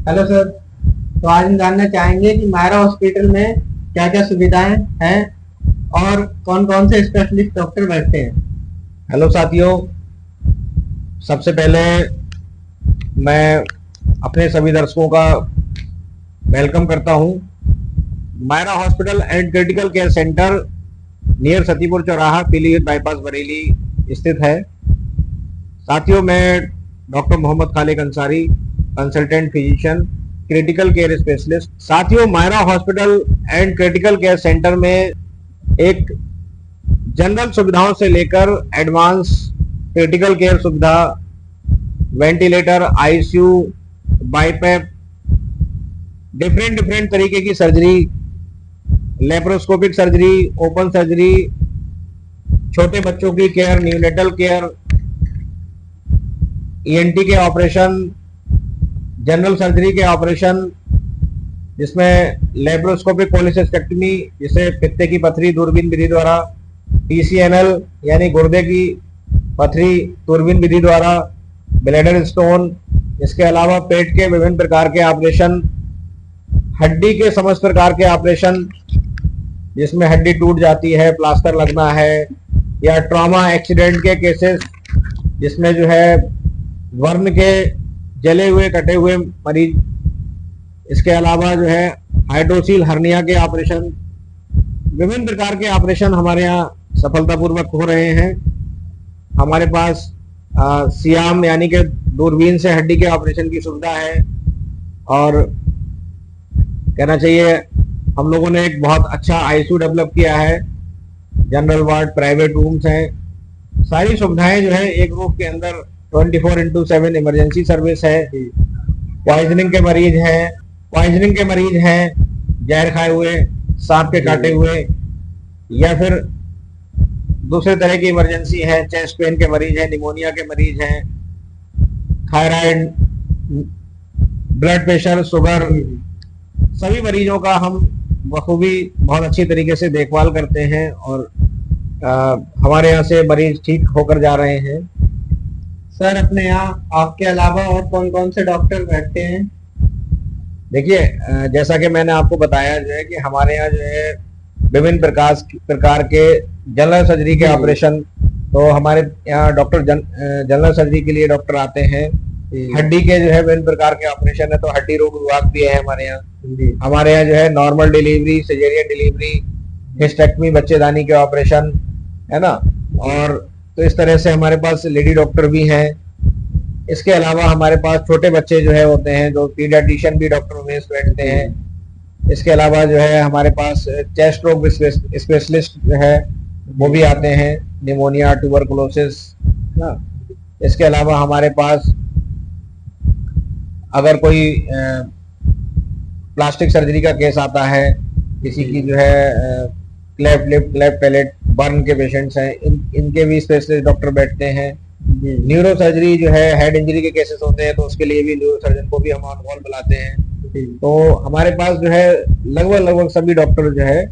Hello sir. तो आज हम जानना चाहेंगे कि मायरा हॉस्पिटल में क्या क्या सुविधाएं हैं और कौन कौन से स्पेशलिस्ट डॉक्टर बैठते हैं। हेलो साथियों, सबसे पहले मैं अपने सभी दर्शकों का वेलकम करता हूं। Myra hospital and critical care centre near Satipur चौराहा, पीलीभीत बाईपास, बरेली स्थित है। साथियों, मैं doctor Mohammad Khaliq Ansari, consultant physician, critical care specialist. साथियों, Myra hospital and critical care centre में एक जनरल सुविधाओं से लेकर एडवांस क्रिटिकल केयर सुविधा, ventilator, ICU, BiPAP, different different तरीके की surgery, laparoscopic surgery, open surgery, छोटे बच्चों की केयर, न्यूनेटल केयर, ईएनटी के ऑपरेशन, जनरल सर्जरी के ऑपरेशन, जिसमें लेप्रोस्कोपिक पॉलीसिस्टेक्टमी, जिसे पित्ते की पथरी दूरबीन विधि द्वारा, टीसीएनएल यानी गुर्दे की पथरी दूरबीन विधि द्वारा, ब्लैडर स्टोन, इसके अलावा पेट के विभिन्न प्रकार के ऑपरेशन, हड्डी के समस्त प्रकार के ऑपरेशन, जिसमें हड्डी टूट जाती है, प्लास्टर लगना है, या ट्रॉमा एक्सीडेंट के केसेस जिसमें जो है वर्ण के जले हुए कटे हुए मरीज, इसके अलावा जो है हाइड्रोसील हर्निया के ऑपरेशन, विभिन्न प्रकार के ऑपरेशन हमारे यहाँ सफलतापूर्वक हो रहे हैं। हमारे पास सियाम यानी कि दूरबीन से हड्डी के ऑपरेशन की सुविधा है, और कहना चाहिए हम लोगों ने एक बहुत अच्छा आईसीयू डेवलप किया है, जनरल वार्ड, प्राइवेट रूम्स हैं, सारी सुविधाएं जो है एक रूफ के अंदर 24x7 इमरजेंसी सर्विस है। पॉइजनिंग के मरीज हैं, जहर खाए हुए, सांप के काटे हुए, या फिर दूसरे तरह की इमरजेंसी है, चेस्ट पेन के मरीज हैं, निमोनिया के मरीज हैं, थायराइड, ब्लड प्रेशर, शुगर, सभी मरीजों का हम बखूबी बहुत अच्छी तरीके से देखभाल करते हैं, और हमारे यहाँ से मरीज ठीक होकर जा रहे हैं। सर, अपने यहाँ आपके अलावा और कौन कौन से डॉक्टर बैठते हैं। देखिए, जैसा कि मैंने आपको बताया जो है कि हमारे यहाँ जो है विभिन्न प्रकार के जनरल सर्जरी के ऑपरेशन, तो हमारे यहाँ जनरल सर्जरी के लिए डॉक्टर आते हैं। हड्डी के जो है विभिन्न प्रकार के ऑपरेशन है, तो हड्डी रोग विभाग भी है हमारे यहाँ। हमारे यहाँ जो है normal delivery, caesarean delivery, hysterectomy, बच्चेदानी के ऑपरेशन है ना, और तो इस तरह से हमारे पास लेडी डॉक्टर भी हैं। इसके अलावा हमारे पास छोटे बच्चे जो है होते हैं, जो पीडियाट्रिशियन भी डॉक्टर उमेश बैठते हैं। इसके अलावा जो है हमारे पास चेस्ट रोग स्पेशलिस्ट जो है वो भी आते हैं, निमोनिया, ट्यूबरकुलोसिस ना। इसके अलावा हमारे पास अगर कोई प्लास्टिक सर्जरी का केस आता है, किसी की जो है cleft lip, cleft palate, burn के पेशेंट्स हैं, इनके भी स्पेशलिस्ट डॉक्टर बैठते हैं। न्यूरो सर्जरी जो है, हेड इंजरी के केसेस होते हैं, तो उसके लिए भी न्यूरो सर्जन को भी हम ऑन कॉल बुलाते हैं। तो हमारे पास जो है लगभग सभी डॉक्टर जो है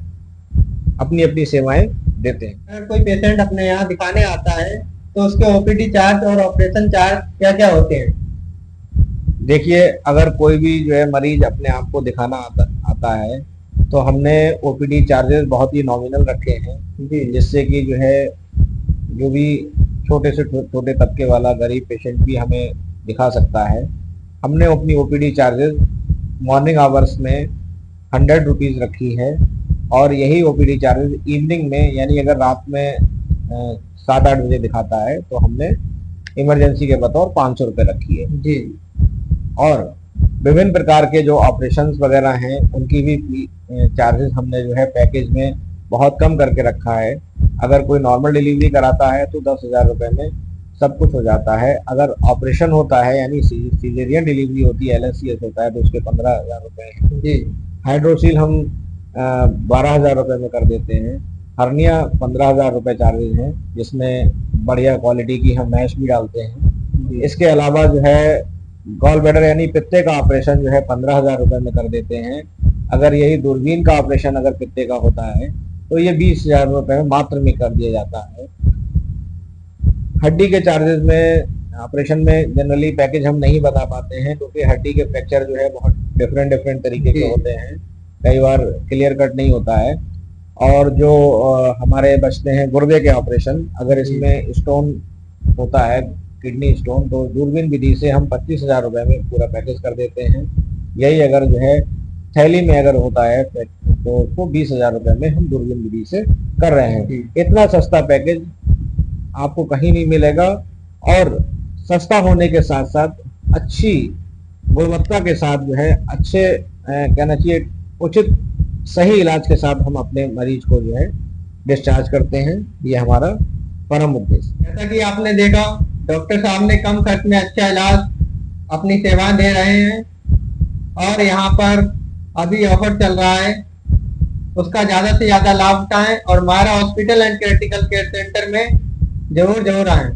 अपनी अपनी सेवाएं देते हैं। अगर कोई पेशेंट अपने यहाँ दिखाने आता है तो उसके ओपीडी चार्ज और ऑपरेशन चार्ज क्या क्या होते हैं। देखिए, अगर कोई भी जो है मरीज अपने आप को दिखाना आता है, तो हमने ओपीडी चार्जेस बहुत ही नॉमिनल रखे हैं, जिससे कि जो है जो भी छोटे से छोटे तबके वाला गरीब पेशेंट भी हमें दिखा सकता है। हमने अपनी ओपीडी चार्जेस मॉर्निंग आवर्स में 100 रुपीज़ रखी है, और यही ओपीडी चार्जेस इवनिंग में, यानी अगर रात में 7-8 बजे दिखाता है, तो हमने इमरजेंसी के बतौर 500 रुपये रखी है जी। और विभिन्न प्रकार के जो ऑपरेशंस वगैरह हैं, उनकी भी चार्जेस हमने जो है पैकेज में बहुत कम करके रखा है। अगर कोई नॉर्मल डिलीवरी कराता है तो 10,000 रुपये में सब कुछ हो जाता है। अगर ऑपरेशन होता है, यानी सीजेरियन डिलीवरी होती है, LSCS होता है, तो उसके 15,000 रुपये जी। हाइड्रोसील हम 12,000 रुपये में कर देते हैं। हर्निया 15,000 रुपये चार्जेज हैं, जिसमें बढ़िया क्वालिटी की हम मैश भी डालते हैं। इसके अलावा जो है गॉल ब्लैडर यानी पित्ते का ऑपरेशन जो है 15,000 रुपये में कर देते हैं। अगर यही दूरबीन का ऑपरेशन अगर पित्ते का होता है, तो ये 20,000 रुपये में मात्र में कर दिया जाता है। हड्डी के चार्जेस में ऑपरेशन में जनरली पैकेज हम नहीं बता पाते हैं, क्योंकि हड्डी के फ्रैक्चर जो है बहुत डिफरेंट डिफरेंट तरीके के जी। होते हैं, कई बार क्लियर कट नहीं होता है। और जो हमारे बचते हैं गुर्दे के ऑपरेशन, अगर जी। इसमें स्टोन होता है, किडनी स्टोन, तो दूरबीन विधि से हम 25,000 रुपए में पूरा पैकेज कर देते हैं। यही अगर जो है थैली में अगर होता है तो उसको 20,000 रुपए में हम दूरबीन विधि से कर रहे हैं। जी। इतना सस्ता पैकेज आपको कहीं नहीं मिलेगा, और सस्ता होने के साथ साथ अच्छी गुणवत्ता के साथ जो है अच्छे कहना चाहिए उचित सही इलाज के साथ हम अपने मरीज को जो है डिस्चार्ज करते हैं। ये हमारा परम उद्देश्य। जैसा कि आपने देखा, डॉक्टर साहब ने कम खर्च में अच्छा इलाज अपनी सेवा दे रहे हैं, और यहाँ पर अभी ऑफर चल रहा है, उसका ज्यादा से ज्यादा लाभ उठाएं और Myra hospital and critical care centre में जरूर आएं।